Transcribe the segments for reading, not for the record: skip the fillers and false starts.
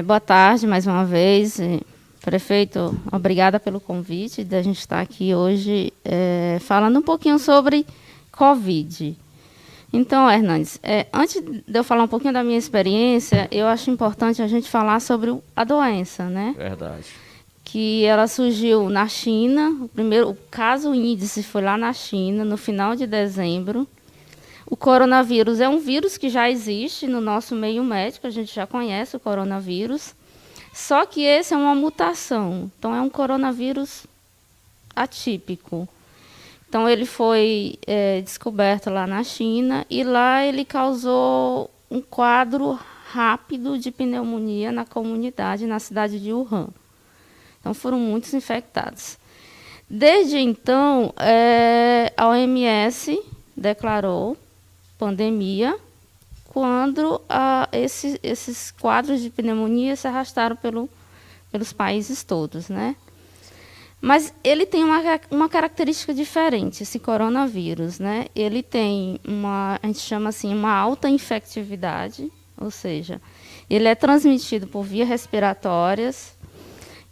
Boa tarde, mais uma vez. Prefeito, obrigada pelo convite de a gente estar aqui hoje falando um pouquinho sobre Covid. Então, Hernandes, antes de eu falar um pouquinho da minha experiência, eu acho importante a gente falar sobre a doença, né? Verdade. Que ela surgiu na China, o caso índice foi lá na China, no final de dezembro. O coronavírus é um vírus que já existe no nosso meio médico, a gente já conhece o coronavírus, só que esse é uma mutação, então é um coronavírus atípico. Então ele foi descoberto lá na China e lá ele causou um quadro rápido de pneumonia na comunidade, na cidade de Wuhan. Então foram muitos infectados. Desde então, a OMS declarou pandemia quando esses quadros de pneumonia se arrastaram pelos países todos, né? Mas ele tem uma característica diferente, esse coronavírus, né? Ele tem a gente chama assim, uma alta infectividade, ou seja, ele é transmitido por vias respiratórias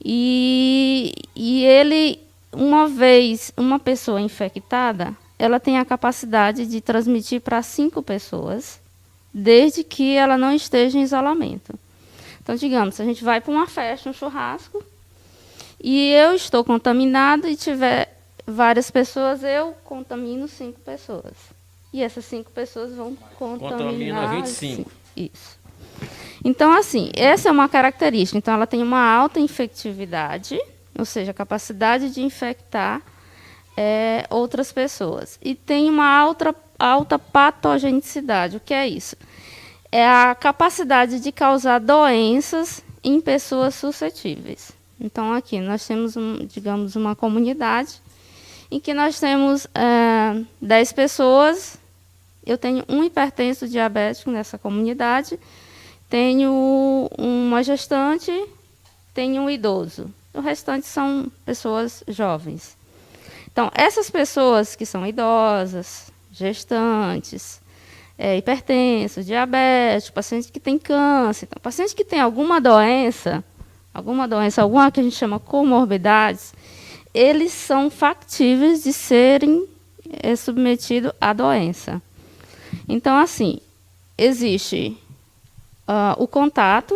e ele, uma vez uma pessoa infectada, ela tem a capacidade de transmitir para 5 pessoas, desde que ela não esteja em isolamento. Então, digamos, se a gente vai para uma festa, um churrasco, e eu estou contaminado e tiver várias pessoas, eu contamino 5 pessoas. E essas 5 pessoas vão contaminar 25. Isso. Então, assim, essa é uma característica. Então, ela tem uma alta infectividade, ou seja, a capacidade de infectar outras pessoas. E tem uma alta patogenicidade. O que é isso? É a capacidade de causar doenças em pessoas suscetíveis. Então, aqui nós temos, digamos, uma comunidade em que nós temos 10 pessoas. Eu tenho um hipertenso diabético nessa comunidade, tenho uma gestante, tenho um idoso. O restante são pessoas jovens. Então, essas pessoas que são idosas, gestantes, hipertensos, diabéticos, pacientes que têm câncer, então, pacientes que têm alguma doença que a gente chama comorbidades, eles são factíveis de serem submetidos à doença. Então, assim, existe o contato,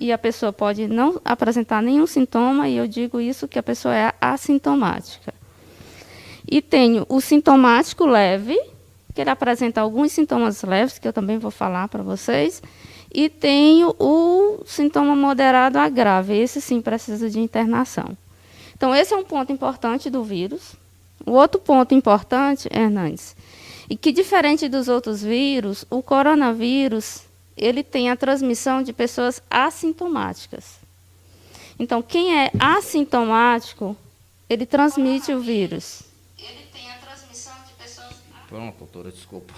e a pessoa pode não apresentar nenhum sintoma, e eu digo isso que a pessoa é assintomática. E tenho o sintomático leve, que ele apresenta alguns sintomas leves, que eu também vou falar para vocês, e tenho o sintoma moderado a grave, esse sim precisa de internação. Então, esse é um ponto importante do vírus. O outro ponto importante, Hernandes, e que diferente dos outros vírus, o coronavírus, ele tem a transmissão de pessoas assintomáticas. Então, quem é assintomático, ele transmite o vírus. Ele tem a transmissão de pessoas... Pronto, doutora, desculpa.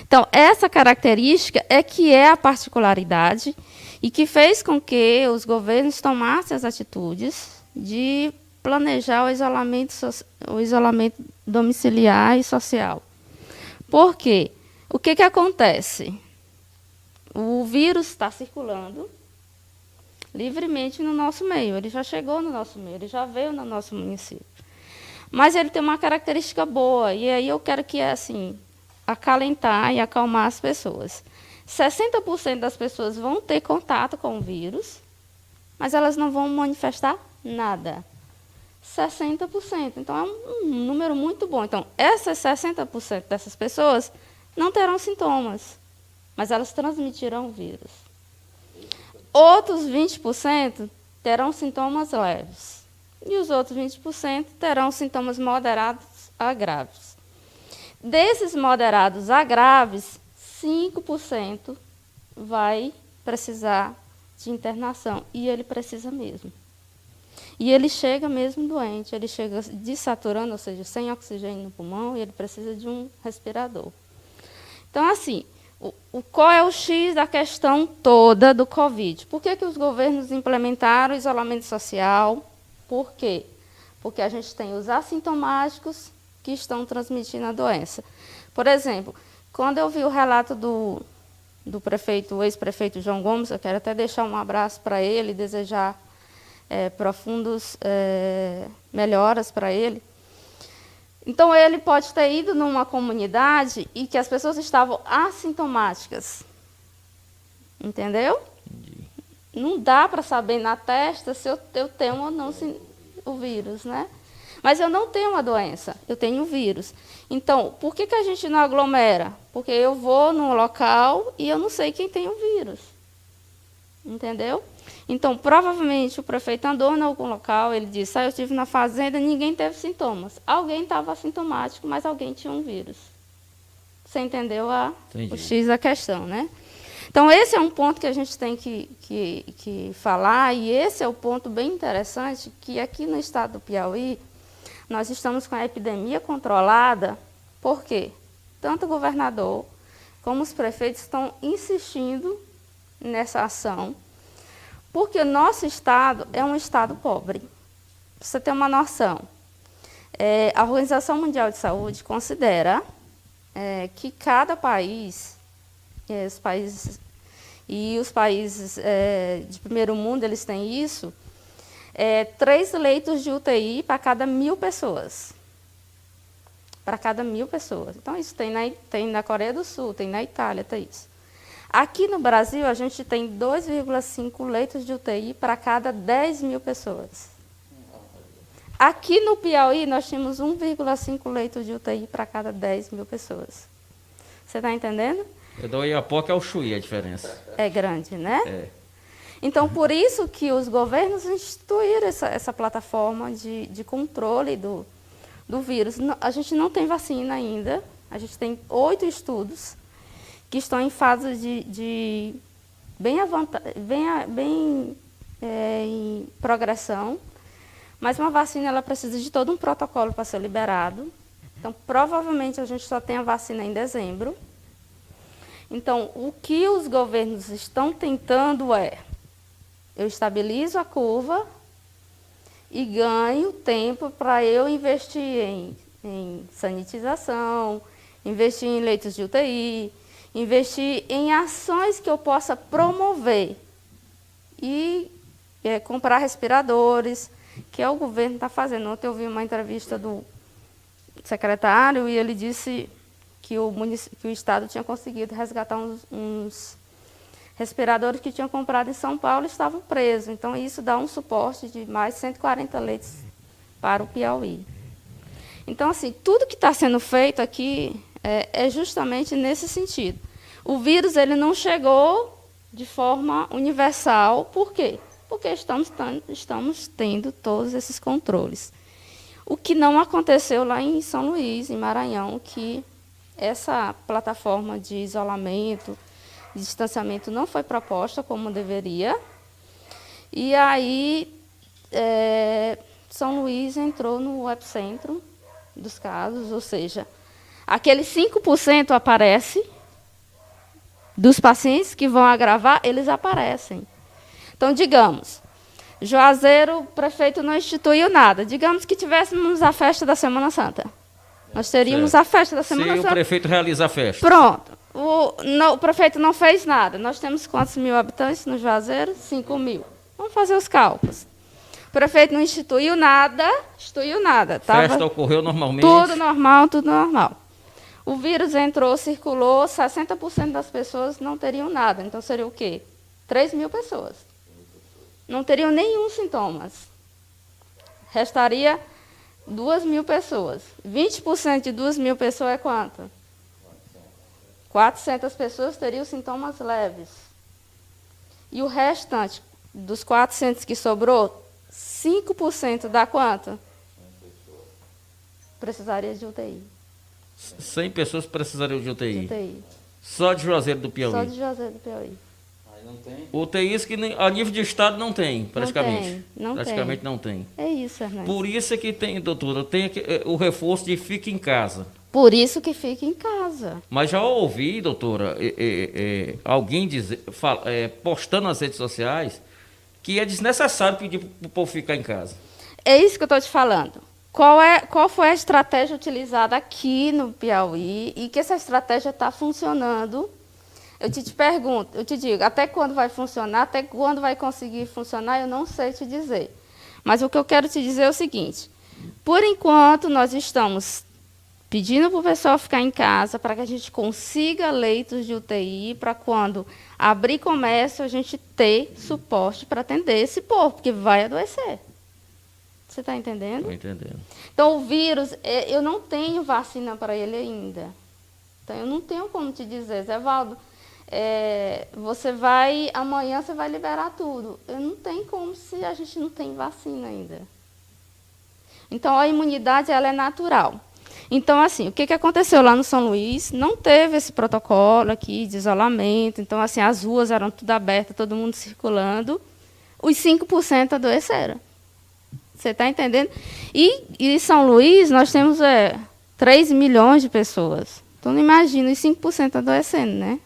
Então, essa característica é que é a particularidade e que fez com que os governos tomassem as atitudes de planejar o isolamento domiciliar e social. Por quê? O que acontece? O vírus está circulando livremente no nosso meio. Ele já chegou no nosso meio, ele já veio no nosso município. Mas ele tem uma característica boa, e aí eu quero que acalentar e acalmar as pessoas. 60% das pessoas vão ter contato com o vírus, mas elas não vão manifestar nada. 60%. Então, é um número muito bom. Então, essas 60% dessas pessoas não terão sintomas, mas elas transmitirão o vírus. Outros 20% terão sintomas leves. E os outros 20% terão sintomas moderados a graves. Desses moderados a graves, 5% vai precisar de internação. E ele precisa mesmo. E ele chega mesmo doente, ele chega desaturando, ou seja, sem oxigênio no pulmão, e ele precisa de um respirador. Então, assim, qual é o X da questão toda do Covid? Por que os governos implementaram o isolamento social? Por quê? Porque a gente tem os assintomáticos que estão transmitindo a doença. Por exemplo, quando eu vi o relato do do prefeito, o ex-prefeito João Gomes. Eu quero até deixar um abraço para ele, desejar profundos melhoras para ele. Então, ele pode ter ido numa comunidade e que as pessoas estavam assintomáticas. Entendeu? Entendi. Não dá para saber na testa se eu tenho ou não o vírus, né? Mas eu não tenho uma doença, eu tenho o vírus. Então, por que a gente não aglomera? Porque eu vou num local e eu não sei quem tem o vírus. Entendeu? Então, provavelmente, o prefeito andou em algum local, ele disse, eu estive na fazenda, ninguém teve sintomas. Alguém estava assintomático, mas alguém tinha um vírus. Você entendeu o X da questão, né? Então, esse é um ponto que a gente tem que falar, e esse é o ponto bem interessante, que aqui no estado do Piauí, nós estamos com a epidemia controlada, por quê? Tanto o governador como os prefeitos estão insistindo nessa ação, porque o nosso estado é um estado pobre. Pra você ter uma noção, a Organização Mundial de Saúde considera que cada país, os países de primeiro mundo, eles têm isso, 3 leitos de UTI para cada 1.000 pessoas. Para cada 1.000 pessoas. Então, isso tem na Coreia do Sul, tem na Itália, tem isso. Aqui no Brasil, a gente tem 2,5 leitos de UTI para cada 10.000 pessoas. Aqui no Piauí, nós temos 1,5 leitos de UTI para cada 10.000 pessoas. Você está entendendo? Do Oiapoque ao Chuí a diferença. É grande, né? Então, por isso que os governos instituíram essa plataforma de controle do vírus. A gente não tem vacina ainda. A gente tem 8 estudos que estão em fase em progressão, mas uma vacina ela precisa de todo um protocolo para ser liberado. Então, provavelmente, a gente só tem a vacina em dezembro. Então, o que os governos estão tentando eu estabilizo a curva e ganho tempo para eu investir em sanitização, investir em leitos de UTI, investir em ações que eu possa promover e comprar respiradores, que o governo está fazendo. Ontem eu vi uma entrevista do secretário e ele disse que o Estado tinha conseguido resgatar uns respiradores que tinham comprado em São Paulo e estavam presos. Então, isso dá um suporte de mais 140 leitos para o Piauí. Então, assim, tudo que está sendo feito aqui é justamente nesse sentido. O vírus ele não chegou de forma universal. Por quê? Porque estamos tendo todos esses controles. O que não aconteceu lá em São Luís, em Maranhão, que essa plataforma de isolamento, de distanciamento não foi proposta como deveria. E aí, São Luís entrou no epicentro dos casos, ou seja, aqueles 5% aparece dos pacientes que vão agravar, eles aparecem. Então, digamos, Juazeiro, o prefeito não instituiu nada. Digamos que tivéssemos a festa da Semana Santa. Nós teríamos a festa da Semana Santa. Se o prefeito realiza a festa. Pronto. O prefeito não fez nada. Nós temos quantos mil habitantes no Juazeiro? 5.000. Vamos fazer os cálculos. O prefeito não instituiu nada. Festa ocorreu normalmente. Tudo normal. O vírus entrou, circulou, 60% das pessoas não teriam nada. Então, seria o quê? 3.000 pessoas. Não teriam nenhum sintomas. Restaria 2.000 pessoas. 20% de 2.000 pessoas é quanto? 400 pessoas teriam sintomas leves. E o restante, dos 400 que sobrou, 5% dá quanto? Precisaria de UTI. 100 pessoas precisariam de UTI. De UTI. Só de Juazeiro do Piauí. Só de Juazeiro do Piauí. Não tem? UTIs que a nível de estado não tem, praticamente. Praticamente não tem. É isso, Hernandes. Por isso é que tem, doutora, tem o reforço de fique em casa. Por isso que fica em casa. Mas já ouvi, doutora, alguém postando nas redes sociais que é desnecessário pedir para o povo ficar em casa. É isso que eu estou te falando. Qual foi a estratégia utilizada aqui no Piauí e que essa estratégia está funcionando Eu te pergunto, eu te digo, até quando vai funcionar, até quando vai conseguir funcionar, eu não sei te dizer. Mas o que eu quero te dizer é o seguinte, por enquanto nós estamos pedindo para o pessoal ficar em casa, para que a gente consiga leitos de UTI, para quando abrir comércio, a gente ter suporte para atender esse povo, porque vai adoecer. Você está entendendo? Estou entendendo. Então, o vírus, eu não tenho vacina para ele ainda. Então, eu não tenho como te dizer, Zé Valdo, amanhã você vai liberar tudo. Eu não tenho como se a gente não tem vacina ainda. Então, a imunidade, ela é natural. Então, assim, o que aconteceu lá no São Luís? Não teve esse protocolo aqui de isolamento. Então, assim, as ruas eram tudo abertas, todo mundo circulando. Os 5% adoeceram. Você está entendendo? E em São Luís, nós temos 3 milhões de pessoas. Então, não imagina os 5% adoecendo, né?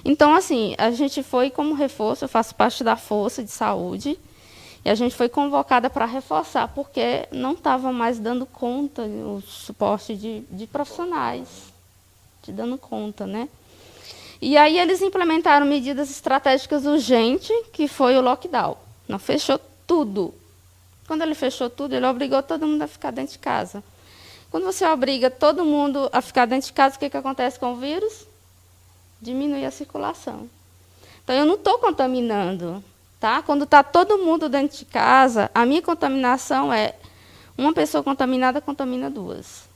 Então, assim, a gente foi como reforço, eu faço parte da Força de Saúde, e a gente foi convocada para reforçar, porque não estava mais dando conta o suporte de profissionais, de dando conta, né? E aí eles implementaram medidas estratégicas urgentes, que foi o lockdown. Não fechou tudo. Quando ele fechou tudo, ele obrigou todo mundo a ficar dentro de casa. Quando você obriga todo mundo a ficar dentro de casa, o que acontece com o vírus? Diminui a circulação. Então, eu não estou contaminando. Tá? Quando está todo mundo dentro de casa, a minha contaminação é uma pessoa contaminada contamina 2.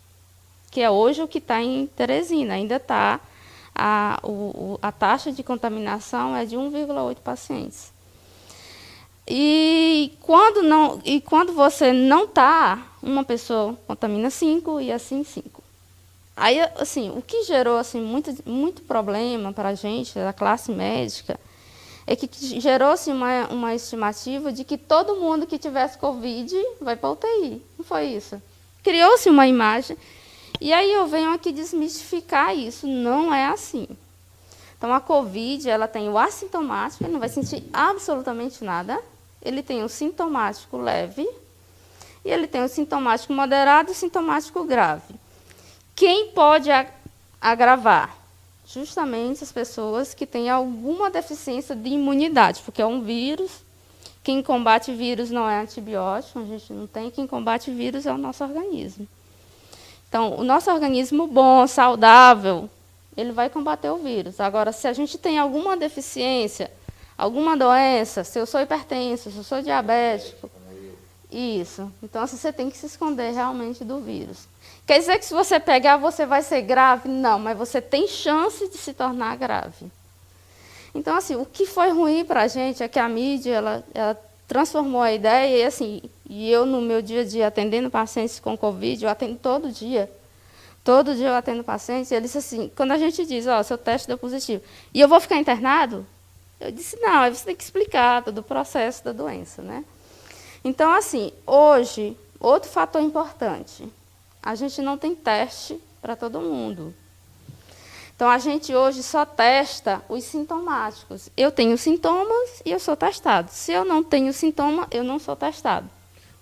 Que é hoje o que está em Teresina. Ainda está, a taxa de contaminação é de 1,8 pacientes. E quando você não está, uma pessoa contamina 5 e assim 5. Aí, assim, o que gerou assim, muito problema para a gente, da classe médica, é que gerou-se uma estimativa de que todo mundo que tivesse Covid vai para a UTI. Não foi isso? Criou-se uma imagem. E aí eu venho aqui desmistificar isso. Não é assim. Então, a Covid, ela tem o assintomático, ele não vai sentir absolutamente nada. Ele tem o sintomático leve e ele tem o sintomático moderado e o sintomático grave. Quem pode agravar? Justamente as pessoas que têm alguma deficiência de imunidade, porque é um vírus. Quem combate vírus não é antibiótico, a gente não tem. Quem combate vírus é o nosso organismo. Então, o nosso organismo bom, saudável, ele vai combater o vírus. Agora, se a gente tem alguma deficiência, alguma doença, se eu sou hipertenso, se eu sou diabético, isso. Então, assim, você tem que se esconder realmente do vírus. Quer dizer que se você pegar, você vai ser grave? Não, mas você tem chance de se tornar grave. Então, assim, o que foi ruim para a gente é que a mídia, ela transformou a ideia, e assim, e eu no meu dia a dia atendendo pacientes com Covid, eu atendo todo dia eu atendo pacientes, e ele disse assim, quando a gente diz, seu teste deu positivo, e eu vou ficar internado? Eu disse, não, aí você tem que explicar todo o processo da doença, né? Então, assim, hoje, outro fator importante, a gente não tem teste para todo mundo. Então, a gente hoje só testa os sintomáticos. Eu tenho sintomas e eu sou testado. Se eu não tenho sintoma, eu não sou testado.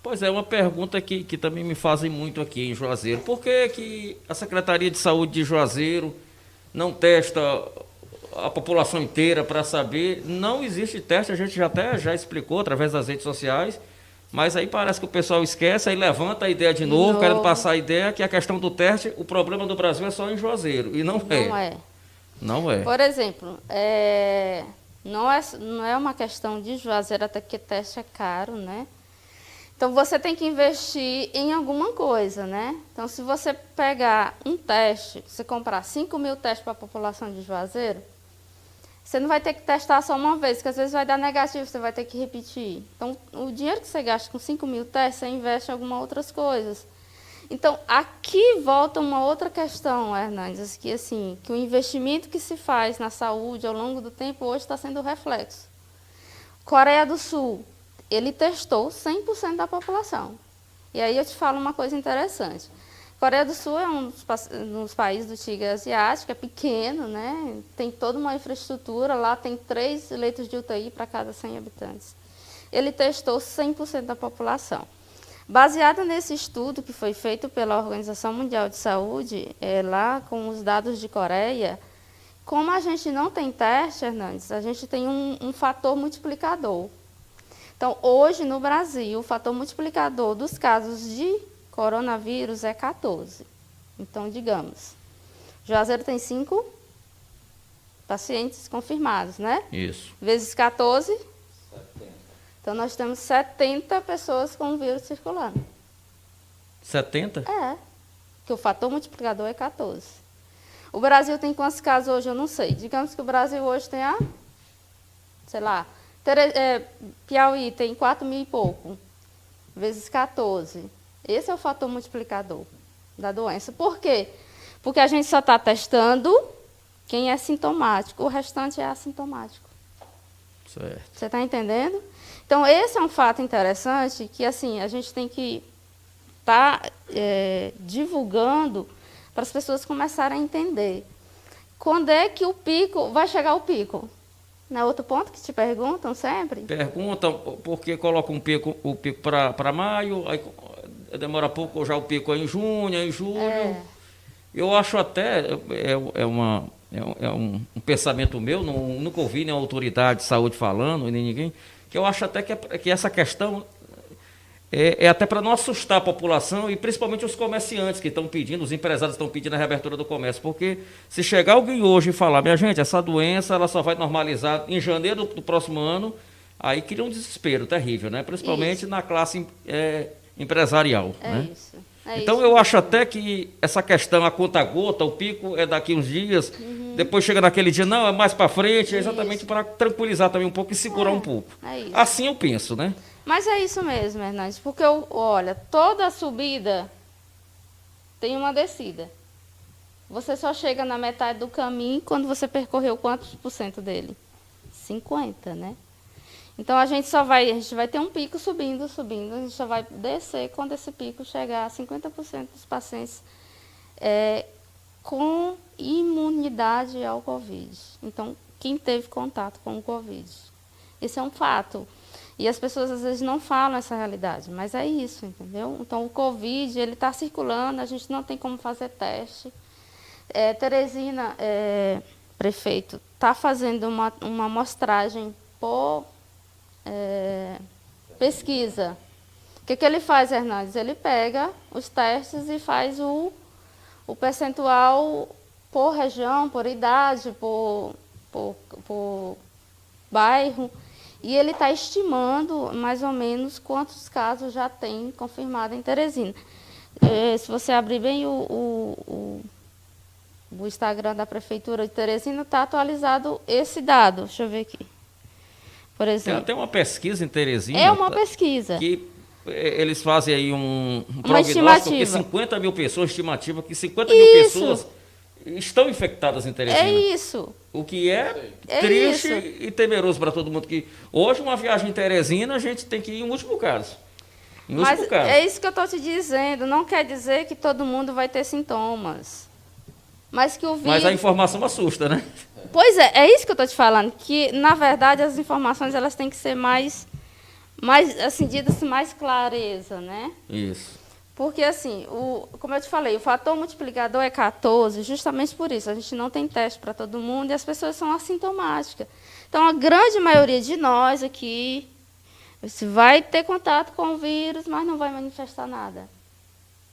Pois é, uma pergunta que também me fazem muito aqui em Juazeiro. Por que a Secretaria de Saúde de Juazeiro não testa a população inteira para saber? Não existe teste, a gente já explicou através das redes sociais, mas aí parece que o pessoal esquece, aí levanta a ideia de novo, querendo passar a ideia que a questão do teste, o problema do Brasil é só em Juazeiro, e não é. Não é. Não é. Por exemplo, não é uma questão de Juazeiro, até que teste é caro, né? Então, você tem que investir em alguma coisa, né? Então, se você pegar um teste, você comprar 5.000 testes para a população de Juazeiro, você não vai ter que testar só uma vez, porque às vezes vai dar negativo, você vai ter que repetir. Então, o dinheiro que você gasta com 5.000 testes, você investe em algumas outras coisas. Então, aqui volta uma outra questão, Hernandes, que, assim, que o investimento que se faz na saúde ao longo do tempo hoje está sendo reflexo. Coreia do Sul, ele testou 100% da população. E aí eu te falo uma coisa interessante. Coreia do Sul é um dos países do Tigre Asiático, é pequeno, né? Tem toda uma infraestrutura, lá tem 3 leitos de UTI para cada 100 habitantes. Ele testou 100% da população. Baseado nesse estudo que foi feito pela Organização Mundial de Saúde, lá com os dados de Coreia, Como a gente não tem teste, Hernandes, a gente tem um fator multiplicador. Então, hoje no Brasil, o fator multiplicador dos casos de coronavírus é 14. Então, digamos, Juazeiro tem 5 pacientes confirmados, né? Isso. Vezes 14. 70. Então, nós temos 70 pessoas com o vírus circulando. 70? É, que o fator multiplicador é 14. O Brasil tem quantos casos hoje? Eu não sei. Digamos que o Brasil hoje tem sei lá, Piauí tem 4 mil e pouco, vezes 14. Esse é o fator multiplicador da doença. Por quê? Porque a gente só está testando quem é sintomático, o restante é assintomático. Certo. Você está entendendo? Então, esse é um fato interessante que, assim, a gente tem que estar divulgando para as pessoas começarem a entender. Quando é que o pico, vai chegar o pico? Não é outro ponto que te perguntam sempre? Perguntam porque colocam o pico para maio, aí demora pouco, já o pico é em junho, em julho. Eu acho até, um pensamento meu, nunca ouvi nenhuma autoridade de saúde falando, nem ninguém, que eu acho até que essa questão é até para não assustar a população e principalmente os comerciantes que estão pedindo, os empresários estão pedindo a reabertura do comércio, porque se chegar alguém hoje e falar, minha gente, essa doença ela só vai normalizar em janeiro do próximo ano, aí cria um desespero terrível, né? Principalmente isso. Na classe empresarial. Né? Isso. Então eu acho até que essa questão, a conta-gota, o pico é daqui uns dias, depois chega naquele dia, não, é mais para frente, é exatamente para tranquilizar também um pouco e segurar um pouco. Assim eu penso, né? Mas é isso mesmo, Hernandes, porque, olha, toda subida tem uma descida. Você só chega na metade do caminho quando você percorreu quantos por cento dele? 50, né? Então, a gente vai ter um pico subindo, a gente só vai descer quando esse pico chegar a 50% dos pacientes com imunidade ao Covid. Então, quem teve contato com o Covid. Esse é um fato. E as pessoas, às vezes, não falam essa realidade, mas é isso, entendeu? Então, o Covid, ele está circulando, a gente não tem como fazer teste. Teresina, prefeito, está fazendo uma amostragem por pesquisa. O que ele faz, Hernandes? Ele pega os testes e faz o percentual por região, por idade, por bairro. E ele está estimando mais ou menos quantos casos já tem confirmado em Teresina. Se você abrir bem o Instagram da Prefeitura de Teresina, está atualizado esse dado. Deixa eu ver aqui. Por exemplo. Tem uma pesquisa em Teresina. É uma pesquisa. Que eles fazem aí um prognóstico que 50 mil pessoas, estimativa que 50 mil pessoas estão infectadas em Teresina. É isso. O que é triste e temeroso para todo mundo. Que hoje, uma viagem em Teresina, a gente tem que ir em último caso. Mas é isso que eu estou te dizendo. Não quer dizer que todo mundo vai ter sintomas. Mas que o vírus... Mas a informação assusta, né? Pois é isso que eu estou te falando. Que, na verdade, as informações elas têm que ser mais assim, ditas com mais clareza, né? Isso. Porque, assim, como eu te falei, o fator multiplicador é 14, justamente por isso. A gente não tem teste para todo mundo e as pessoas são assintomáticas. Então, a grande maioria de nós aqui vai ter contato com o vírus, mas não vai manifestar nada.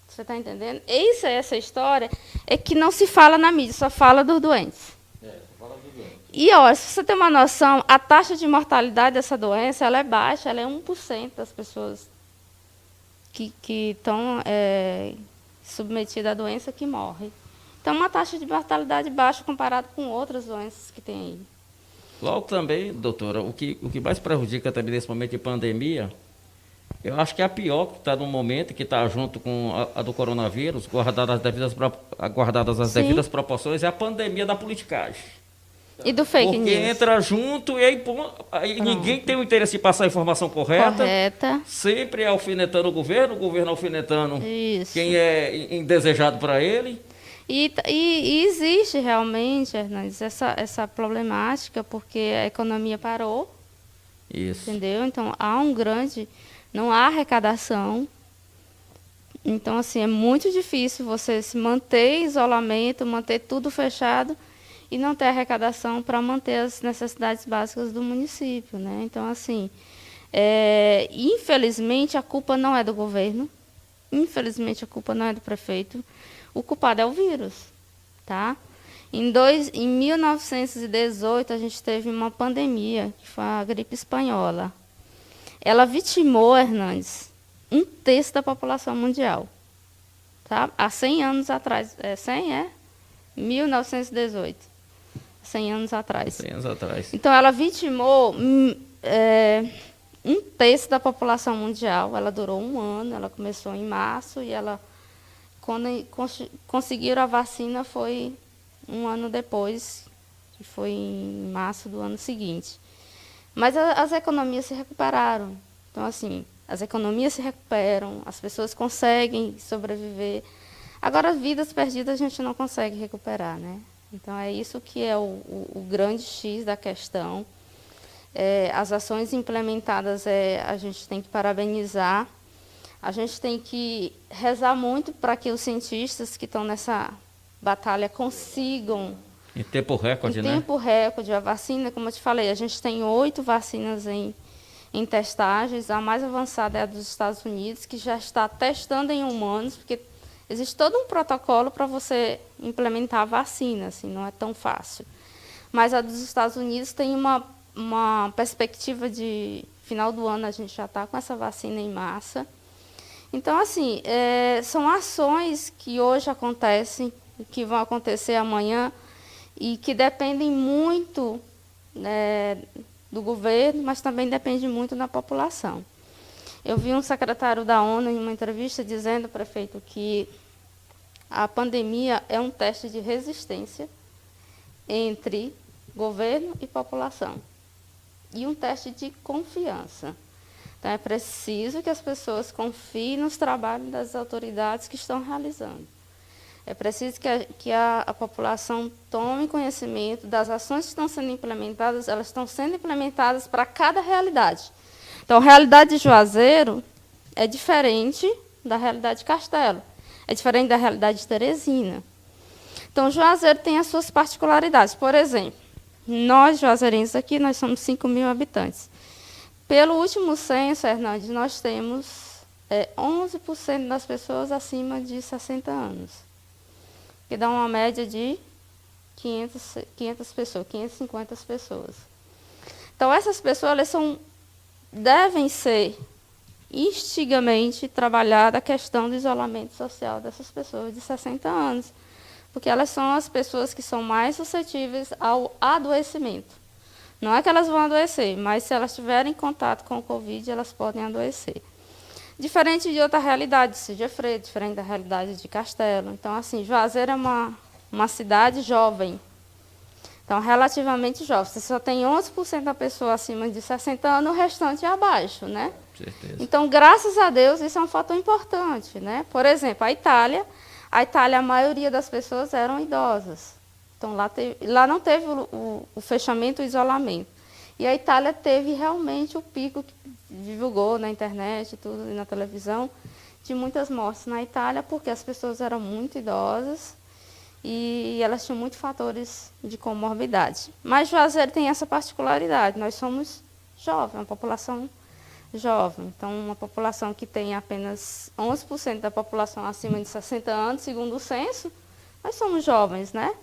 Você está entendendo? Essa história é que não se fala na mídia, só fala dos doentes. E, olha, se você tem uma noção, a taxa de mortalidade dessa doença ela é baixa, ela é 1% das pessoas que estão submetidas à doença que morrem. Então, uma taxa de mortalidade baixa comparado com outras doenças que tem aí. Logo também, doutora, o que mais prejudica também nesse momento de pandemia, eu acho que é a pior que está no momento, que está junto com a do coronavírus, guardadas as devidas proporções, é a pandemia da politicagem. E do fake Porque news. entra junto e aí ninguém tem o interesse de passar a informação correta. Sempre é alfinetando o governo alfinetando quem é indesejado para ele. E existe realmente, Hernandes, essa problemática, porque a economia parou. Isso. Entendeu? Então, não há arrecadação. Então, assim, é muito difícil você se manter em isolamento, manter tudo fechado e não ter arrecadação para manter as necessidades básicas do município, né? Então, assim, infelizmente, a culpa não é do governo, infelizmente, a culpa não é do prefeito, o culpado é o vírus, tá? Em 1918, a gente teve uma pandemia, que foi a gripe espanhola. Ela vitimou, Hernandes, 1/3 da população mundial. Tá? Há 100 anos atrás. 1918. 100 anos atrás. 100 anos atrás. Então, ela vitimou 1/3 da população mundial. Ela durou 1 ano, ela começou em março e quando conseguiram a vacina foi 1 ano depois, que foi em março do ano seguinte. Mas as economias se recuperaram. Então, assim, as economias se recuperam, as pessoas conseguem sobreviver. Agora, vidas perdidas a gente não consegue recuperar, né? Então, é isso que é o grande X da questão. As ações implementadas, a gente tem que parabenizar. A gente tem que rezar muito para que os cientistas que estão nessa batalha consigam... Em tempo recorde, né? Em tempo recorde, a vacina, como eu te falei, a gente tem 8 vacinas em testagens. A mais avançada é a dos Estados Unidos, que já está testando em humanos, porque existe todo um protocolo para você implementar a vacina, assim, não é tão fácil. Mas a dos Estados Unidos tem uma perspectiva de final do ano, a gente já está com essa vacina em massa. Então, assim, são ações que hoje acontecem, que vão acontecer amanhã, e que dependem muito do governo, mas também depende muito da população. Eu vi um secretário da ONU em uma entrevista dizendo, prefeito, que a pandemia é um teste de resistência entre governo e população, e um teste de confiança. Então, é preciso que as pessoas confiem nos trabalhos das autoridades que estão realizando. É preciso que a população tome conhecimento das ações que estão sendo implementadas, elas estão sendo implementadas para cada realidade. Então, a realidade de Juazeiro é diferente da realidade de Castelo, é diferente da realidade de Teresina. Então, Juazeiro tem as suas particularidades. Por exemplo, nós, juazeirenses aqui, nós somos 5.000 habitantes. Pelo último censo, Hernandes, nós temos 11% das pessoas acima de 60 anos. Que dá uma média de 500 pessoas, 550 pessoas. Então, essas pessoas devem ser instigamente trabalhada a questão do isolamento social dessas pessoas de 60 anos, porque elas são as pessoas que são mais suscetíveis ao adoecimento. Não é que elas vão adoecer, mas se elas tiverem contato com o Covid, elas podem adoecer. Diferente de outra realidade de Sigefredo, diferente da realidade de Castelo. Então, assim, Juazeiro é uma cidade jovem. Então, relativamente jovem. Você só tem 11% da pessoa acima de 60 anos, o restante é abaixo, né? Certeza. Então, graças a Deus, isso é um fator importante, né? Por exemplo, a Itália, a maioria das pessoas eram idosas. Então, lá não teve o fechamento, o isolamento. E a Itália teve realmente o pico que divulgou na internet tudo, e na televisão, de muitas mortes na Itália, porque as pessoas eram muito idosas e elas tinham muitos fatores de comorbidade. Mas Juazeiro tem essa particularidade, nós somos jovens, uma população jovem. Então, uma população que tem apenas 11% da população acima de 60 anos, segundo o censo, nós somos jovens, né?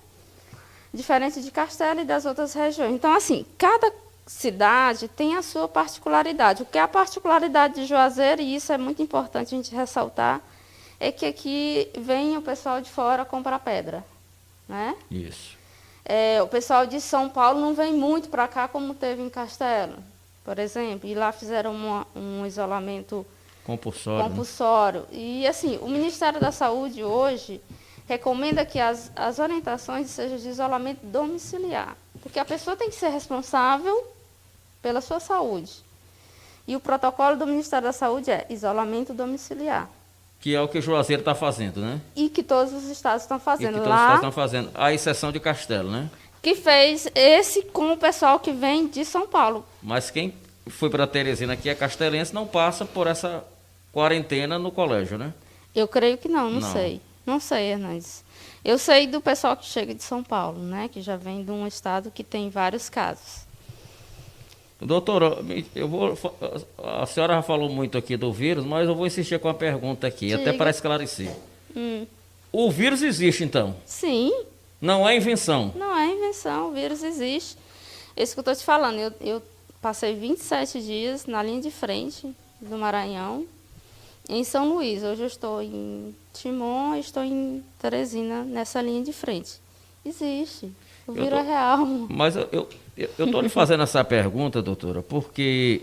Diferente de Castelo e das outras regiões. Então, assim, cada cidade tem a sua particularidade. O que é a particularidade de Juazeiro, e isso é muito importante a gente ressaltar, é que aqui vem o pessoal de fora comprar pedra, né? Isso. O pessoal de São Paulo não vem muito para cá como teve em Castelo, por exemplo, e lá fizeram um isolamento compulsório. E, assim, o Ministério da Saúde hoje recomenda que as orientações sejam de isolamento domiciliar, porque a pessoa tem que ser responsável pela sua saúde. E o protocolo do Ministério da Saúde é isolamento domiciliar. Que é o que o Juazeiro está fazendo, né? E que todos os estados estão fazendo. E que todos os estados estão fazendo, à exceção de Castelo, né? Que fez esse com o pessoal que vem de São Paulo. Mas quem foi para Teresina, que é castelense, não passa por essa quarentena no colégio, né? Eu creio que não sei. Não sei, Hernandes. Eu sei do pessoal que chega de São Paulo, né? Que já vem de um estado que tem vários casos. Doutora, a senhora já falou muito aqui do vírus, mas eu vou insistir com a pergunta aqui, até Diga. para esclarecer. O vírus existe, então? Sim, Não é invenção? não é invenção, o vírus existe. Isso que eu estou te falando, eu passei 27 dias na linha de frente do Maranhão, em São Luís. Hoje eu estou em Timon e estou em Teresina, nessa linha de frente. Existe, o vírus é real. Mas eu estou lhe fazendo essa pergunta, doutora, porque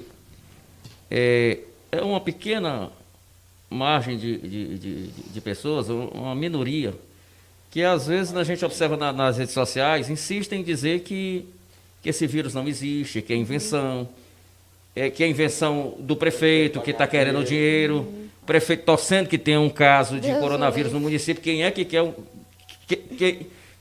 é uma pequena margem de pessoas, uma minoria, que às vezes a gente observa nas redes sociais, insistem em dizer que esse vírus não existe, que é invenção, que é invenção do prefeito que está querendo dinheiro, o prefeito torcendo que tenha um caso de coronavírus no município. Quem é que quer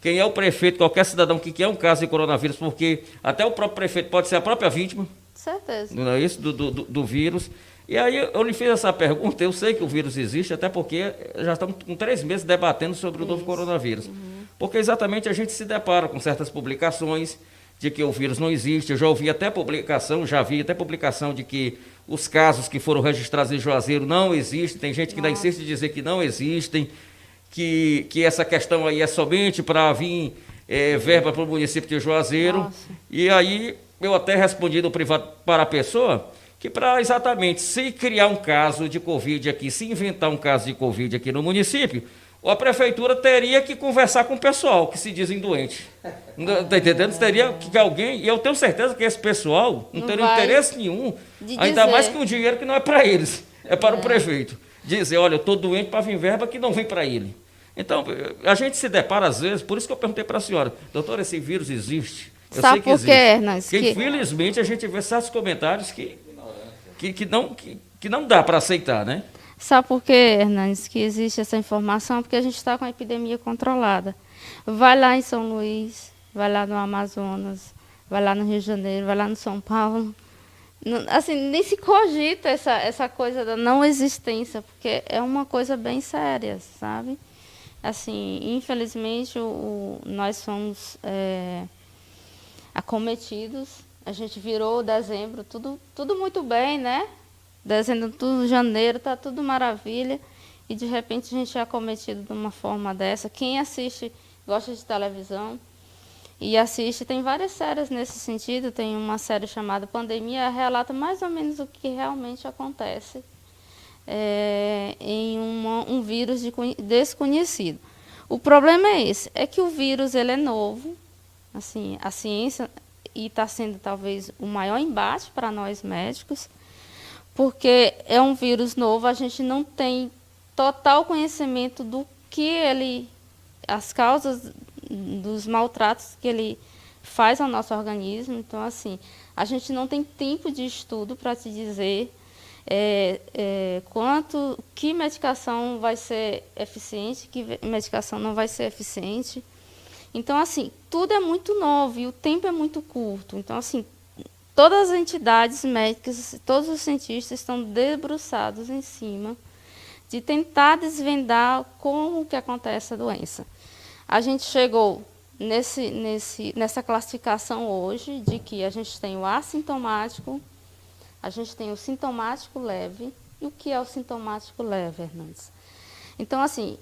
quem é o prefeito, qualquer cidadão que quer um caso de coronavírus, porque até o próprio prefeito pode ser a própria vítima, Certeza. não é isso, do vírus. E aí eu lhe fiz essa pergunta, eu sei que o vírus existe, até porque já estamos com 3 meses debatendo sobre o novo coronavírus. Porque exatamente a gente se depara com certas publicações de que o vírus não existe. Eu já ouvi até publicação, já vi até publicação de que os casos que foram registrados em Juazeiro não existem. Tem gente que ainda insiste em dizer que não existem, que essa questão aí é somente para vir verba para o município de Juazeiro. Nossa. E aí eu até respondi no privado para a pessoa que para exatamente se criar um caso de Covid aqui, se inventar um caso de Covid aqui no município, a prefeitura teria que conversar com o pessoal que se dizem doentes. Está entendendo? Teria que alguém, e eu tenho certeza que esse pessoal não teria vai interesse nenhum, de ainda dizer. mais que um dinheiro que não é para eles, é para o prefeito. Dizer, olha, eu estou doente para vir verba que não vem para ele. Então, a gente se depara às vezes, por isso que eu perguntei para a senhora, doutora, esse vírus existe? Eu Sabe sei que por existe. quê, Hernandes? Porque, Que- infelizmente, a gente vê certos comentários que não dá para aceitar, né? Sabe por quê, Hernandes, que existe essa informação? Porque a gente está com a epidemia controlada. Vai lá em São Luís, vai lá no Amazonas, vai lá no Rio de Janeiro, vai lá no São Paulo. Assim, nem se cogita essa coisa da não existência, porque é uma coisa bem séria, sabe? Assim, infelizmente, nós somos acometidos. A gente virou dezembro, tudo muito bem, né? Dezembro, tudo janeiro, tá tudo maravilha. E de repente a gente é acometido de uma forma dessa. Quem assiste, gosta de televisão e assiste, tem várias séries nesse sentido. Tem uma série chamada Pandemia, relata mais ou menos o que realmente acontece em um vírus desconhecido. O problema é esse, é que o vírus ele é novo, assim, a ciência, e está sendo talvez o maior embate para nós médicos, porque é um vírus novo, a gente não tem total conhecimento do que as causas dos maltratos que ele faz ao nosso organismo. Então, assim, a gente não tem tempo de estudo para te dizer que medicação vai ser eficiente, que medicação não vai ser eficiente. Então, assim, tudo é muito novo e o tempo é muito curto. Então, assim, todas as entidades médicas, todos os cientistas estão debruçados em cima de tentar desvendar como que acontece a doença. A gente chegou nessa classificação hoje de que a gente tem o assintomático, a gente tem o sintomático leve. E o que é o sintomático leve, Hernandes? Então, assim,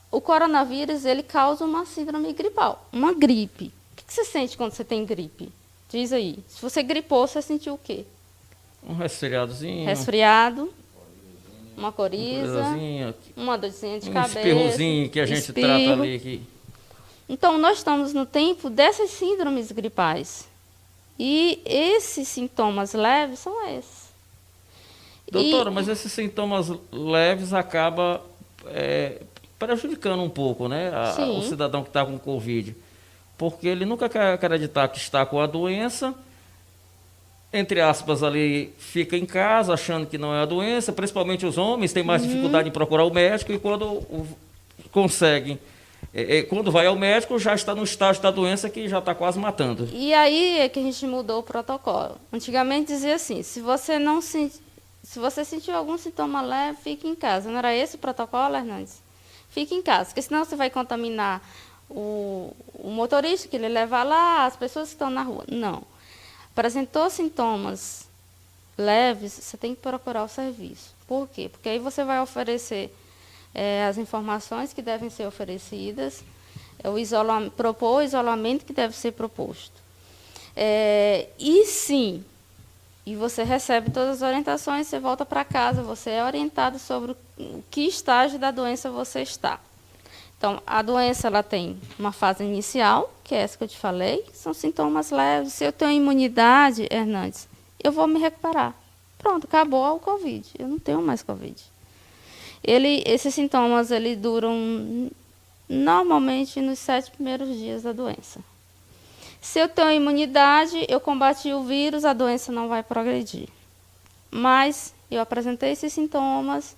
o coronavírus ele causa uma síndrome gripal, uma gripe. O que você sente quando você tem gripe? Diz aí. Se você gripou, você sentiu o quê? Um resfriadozinho. Resfriado, uma coriza, Corizazinha, uma dorzinha de um cabeça. espirrozinho que a gente espirro. trata ali. Então, nós estamos no tempo dessas síndromes gripais. E esses sintomas leves são esses. Doutora, mas esses sintomas leves acabam prejudicando um pouco, né, o cidadão que está com Covid. Porque ele nunca quer acreditar que está com a doença, entre aspas, ali fica em casa achando que não é a doença, principalmente os homens têm mais dificuldade em procurar o médico e quando conseguem, quando vai ao médico já está no estágio da doença que já está quase matando. E aí é que a gente mudou o protocolo. Antigamente dizia assim, se você sentiu algum sintoma leve, fique em casa. Não era esse o protocolo, Hernandes? fique em casa, porque senão você vai contaminar o motorista que ele leva lá, as pessoas que estão na rua. Não. Apresentou sintomas leves, você tem que procurar o serviço. Por quê? Porque aí você vai oferecer as informações que devem ser oferecidas, propor o isolamento que deve ser proposto. E você recebe todas as orientações, você volta para casa, você é orientado sobre o que estágio da doença você está. Então, a doença ela tem uma fase inicial, que é essa que eu te falei, são sintomas leves. Se eu tenho imunidade, Hernandes, eu vou me recuperar. Pronto, acabou o Covid, eu não tenho mais Covid. Esses sintomas duram normalmente nos 7 primeiros dias da doença. Se eu tenho imunidade, eu combati o vírus, a doença não vai progredir. Mas eu apresentei esses sintomas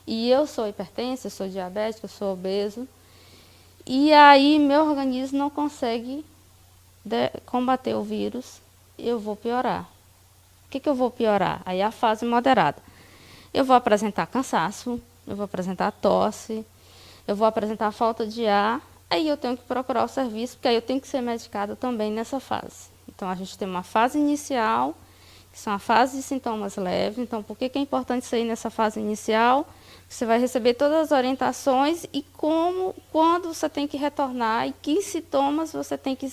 e eu sou hipertensa, eu sou diabética, eu sou obeso. E aí meu organismo não consegue combater o vírus, eu vou piorar. O que eu vou piorar? Aí a fase moderada. Eu vou apresentar cansaço, eu vou apresentar tosse, eu vou apresentar falta de ar. Aí eu tenho que procurar o serviço, porque aí eu tenho que ser medicada também nessa fase. Então, a gente tem uma fase inicial, que são a fase de sintomas leves. Então, por que é importante sair nessa fase inicial? Você vai receber todas as orientações e quando você tem que retornar e que sintomas você tem que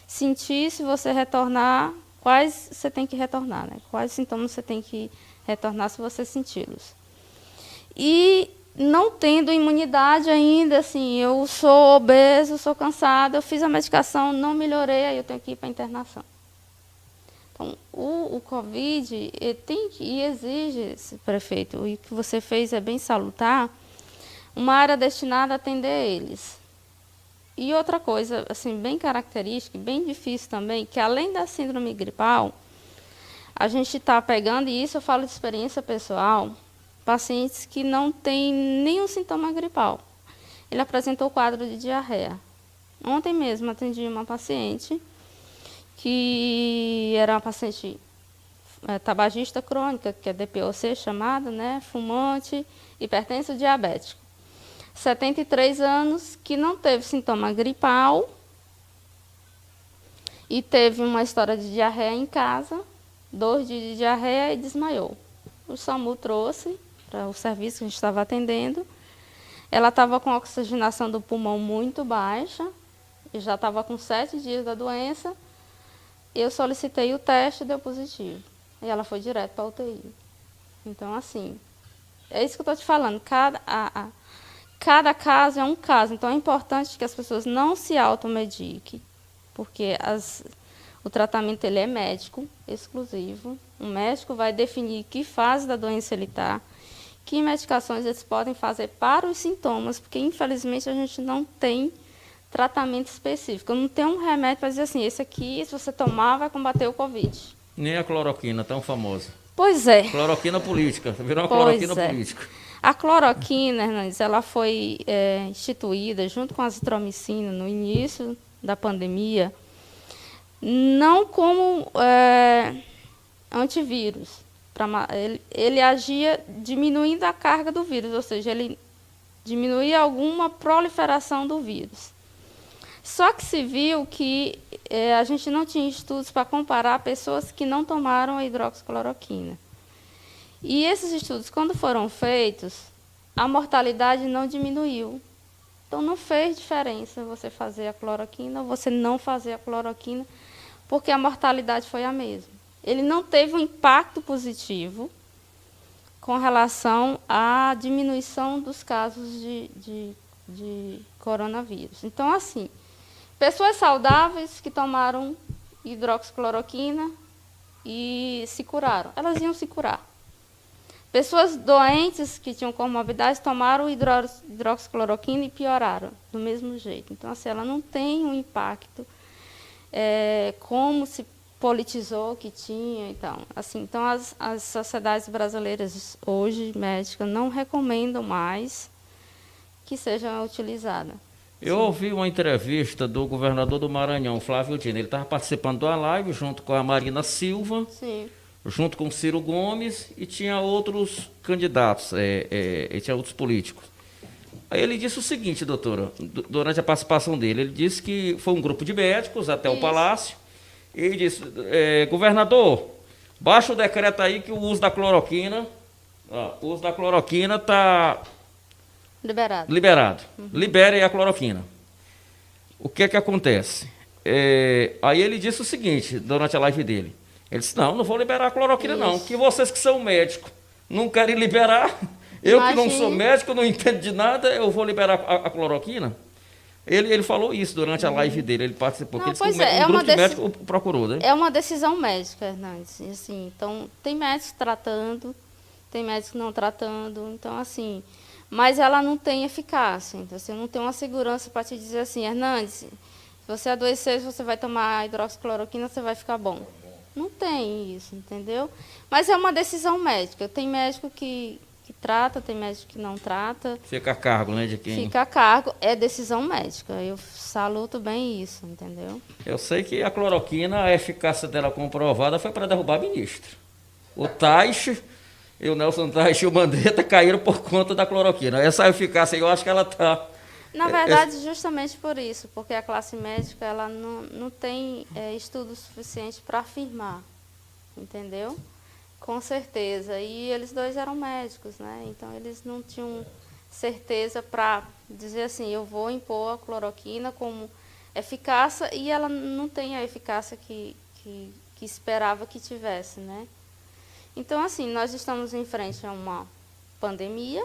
sentir se você retornar, quais você tem que retornar, né? Quais sintomas você tem que retornar se você senti-los. E não tendo imunidade ainda, assim, eu sou obeso, sou cansada, eu fiz a medicação, não melhorei, aí eu tenho que ir para a internação. Então, o Covid exige, prefeito, e o que você fez é bem salutar, uma área destinada a atender eles. E outra coisa, assim, bem característica, bem difícil também, que além da síndrome gripal, a gente está pegando, e isso eu falo de experiência pessoal, pacientes que não têm nenhum sintoma gripal. Ele apresentou quadro de diarreia. Ontem mesmo atendi uma paciente que era uma paciente tabagista crônica, que é DPOC chamada, né, fumante, hipertenso diabético. 73 anos, que não teve sintoma gripal e teve uma história de diarreia em casa, 2 dias de diarreia e desmaiou. O SAMU trouxe para o serviço que a gente estava atendendo. Ela estava com a oxigenação do pulmão muito baixa, e já estava com 7 dias da doença. Eu solicitei o teste e deu positivo. E ela foi direto para a UTI. Então, assim, é isso que eu estou te falando. Cada caso é um caso. Então, é importante que as pessoas não se automediquem, porque o tratamento ele é médico, exclusivo. O médico vai definir que fase da doença ele está, que medicações eles podem fazer para os sintomas, porque, infelizmente, a gente não tem tratamento específico. Não tem um remédio para dizer assim, esse aqui, se você tomar, vai combater o Covid. Nem a cloroquina, tão famosa. Pois é. Cloroquina política, virou uma cloroquina política. A cloroquina, Hernandes, ela foi instituída junto com a azitromicina no início da pandemia, não como antivírus. Ele agia diminuindo a carga do vírus, ou seja, ele diminuía alguma proliferação do vírus. Só que se viu que a gente não tinha estudos para comparar pessoas que não tomaram a hidroxicloroquina. E esses estudos, quando foram feitos, a mortalidade não diminuiu. Então, não fez diferença você fazer a cloroquina ou você não fazer a cloroquina, porque a mortalidade foi a mesma. Ele não teve um impacto positivo com relação à diminuição dos casos de coronavírus. Então, assim, pessoas saudáveis que tomaram hidroxicloroquina e se curaram, elas iam se curar. Pessoas doentes que tinham comorbidades tomaram hidroxicloroquina e pioraram do mesmo jeito. Então, assim, ela não tem um impacto como se politizou que tinha. Então, as sociedades brasileiras hoje, médicas, não recomendam mais que seja utilizada. Eu ouvi uma entrevista do governador do Maranhão, Flávio Dino. Ele estava participando de uma live junto com a Marina Silva, sim, junto com o Ciro Gomes, e tinha outros candidatos, e tinha outros políticos. Aí ele disse o seguinte, doutora, durante a participação dele, ele disse que foi um grupo de médicos até o palácio, e ele disse, governador, baixa o decreto aí que o uso da cloroquina, está liberado. Libere a cloroquina. O que é que acontece? Aí ele disse o seguinte, durante a live dele, ele disse, não vou liberar a cloroquina não, que vocês que são médicos não querem liberar, eu que não sou médico, não entendo de nada, eu vou liberar a cloroquina? Ele falou isso durante a live dele, ele participou, Não, porque um grupo de médicos procurou, né? É uma decisão médica, Hernandes, assim, então tem médicos tratando, tem médicos não tratando, então assim, mas ela não tem eficácia, então você não tem uma segurança para te dizer assim, Hernandes, se você adoecer, você vai tomar hidroxicloroquina, você vai ficar bom. Não tem isso, entendeu? Mas é uma decisão médica, tem médico que trata, tem médico que não trata. Fica a cargo, né, de quem? Fica a cargo, é decisão médica. Eu saluto bem isso, entendeu? Eu sei que a cloroquina, a eficácia dela comprovada foi para derrubar ministro. O Taixe, e o Nelson Taixe e o Mandetta caíram por conta da cloroquina. Essa eficácia, eu acho que ela está... Na verdade, justamente por isso, porque a classe médica ela não tem estudo suficiente para afirmar, entendeu? Com certeza. E eles dois eram médicos, né? Então, eles não tinham certeza para dizer assim, eu vou impor a cloroquina como eficácia, e ela não tem a eficácia que esperava que tivesse, né? Então, assim, nós estamos em frente a uma pandemia,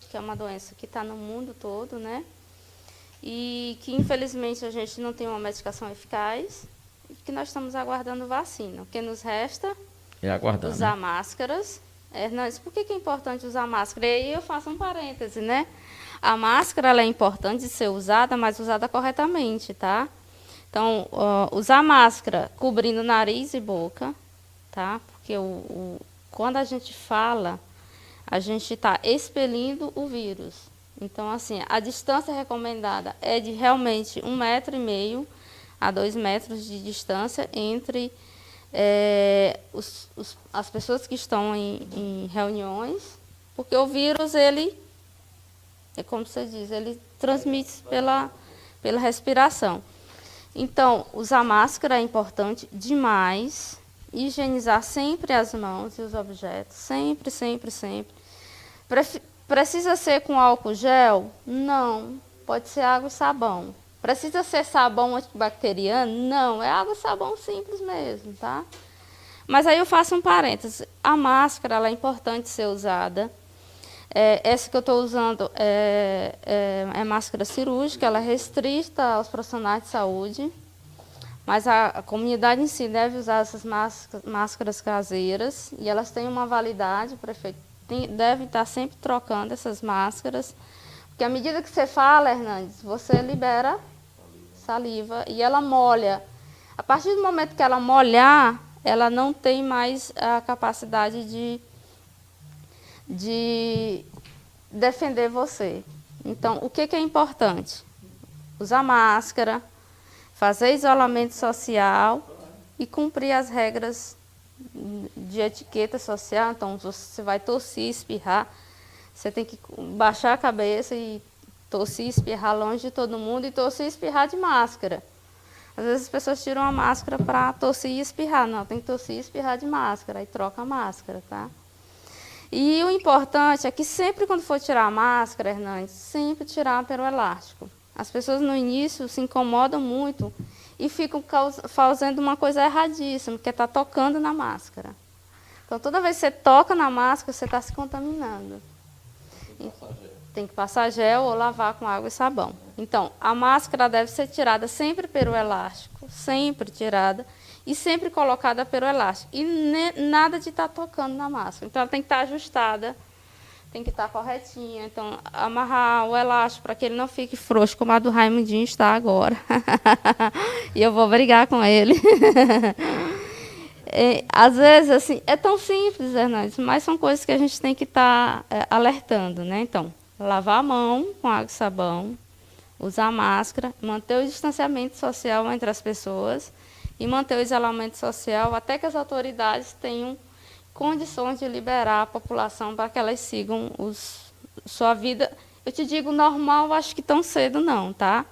que é uma doença que está no mundo todo, né? E que, infelizmente, a gente não tem uma medicação eficaz, e que nós estamos aguardando vacina. O que nos resta usar máscaras. Hernandes, por que é importante usar máscara? E aí eu faço um parêntese, né? A máscara ela é importante de ser usada, mas usada corretamente, tá? Então, usar máscara cobrindo nariz e boca, tá? Porque quando a gente fala, a gente está expelindo o vírus. Então, assim, a distância recomendada é de realmente 1,5 metro a 2 metros de distância entre as pessoas que estão em reuniões, porque o vírus, ele, é como você diz, ele transmite pela respiração. Então, usar máscara é importante demais, higienizar sempre as mãos e os objetos, sempre, sempre, sempre. Precisa ser com álcool gel? Não, pode ser água e sabão. Precisa ser sabão antibacteriano? Não, é água e sabão simples mesmo, tá? Mas aí eu faço um parênteses. A máscara, ela é importante ser usada. Essa que eu estou usando é máscara cirúrgica, ela é restrita aos profissionais de saúde, mas a comunidade em si deve usar essas máscaras caseiras, e elas têm uma validade, o prefeito deve estar sempre trocando essas máscaras, porque à medida que você fala, Hernandes, você libera saliva e ela molha. A partir do momento que ela molhar, ela não tem mais a capacidade de defender você. Então, o que é importante? Usar máscara, fazer isolamento social e cumprir as regras de etiqueta social. Então, você vai tossir, espirrar, você tem que baixar a cabeça e tossir, espirrar longe de todo mundo, e tossir e espirrar de máscara. Às vezes as pessoas tiram a máscara para tossir e espirrar. Não, tem que tossir e espirrar de máscara, aí troca a máscara, tá? E o importante é que sempre quando for tirar a máscara, Hernandes, sempre tirar pelo elástico. As pessoas no início se incomodam muito e ficam fazendo uma coisa erradíssima, que é estar tocando na máscara. Então, toda vez que você toca na máscara, você está se contaminando. Tem que passar gel ou lavar com água e sabão. Então, a máscara deve ser tirada sempre pelo elástico, sempre tirada, e sempre colocada pelo elástico. E nada de estar tocando na máscara. Então, ela tem que estar ajustada, tem que estar corretinha. Então, amarrar o elástico para que ele não fique frouxo, como a do Raimundinho está agora. E eu vou brigar com ele. Às vezes, assim, é tão simples, Hernandes, mas são coisas que a gente tem que estar alertando, né? Então, lavar a mão com água e sabão, usar máscara, manter o distanciamento social entre as pessoas e manter o isolamento social até que as autoridades tenham condições de liberar a população para que elas sigam sua vida Eu te digo normal, acho que tão cedo não, tá?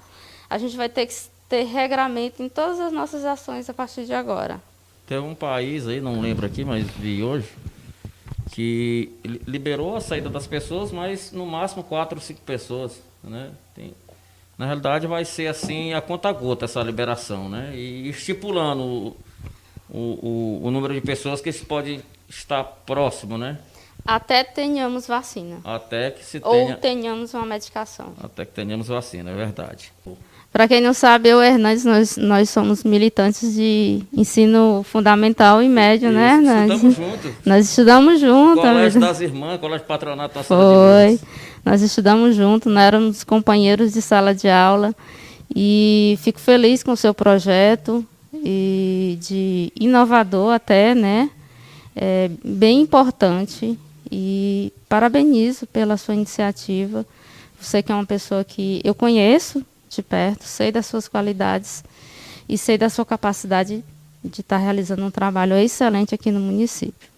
A gente vai ter que ter regramento em todas as nossas ações a partir de agora. Tem um país aí, não lembro aqui, mas vi hoje, que liberou a saída das pessoas, mas no máximo 4 ou 5 pessoas, né? Na realidade vai ser assim a conta-gota essa liberação, né? E estipulando o número de pessoas que podem estar próximo, né? Até tenhamos vacina. Até que se Ou tenha, tenhamos uma medicação. até que tenhamos vacina, é verdade. Para quem não sabe, eu e Hernandes, nós somos militantes de ensino fundamental e médio, né, Hernandes? Estudamos juntos. Nós estudamos juntos. Colégio das Irmãs, Colégio Patronato da Sala de Foi. Luz. Nós estudamos juntos, nós éramos companheiros de sala de aula. E fico feliz com o seu projeto, e de inovador até, né? É bem importante. E parabenizo pela sua iniciativa. Você que é uma pessoa que eu conheço de perto, sei das suas qualidades e sei da sua capacidade de estar realizando um trabalho excelente aqui no município.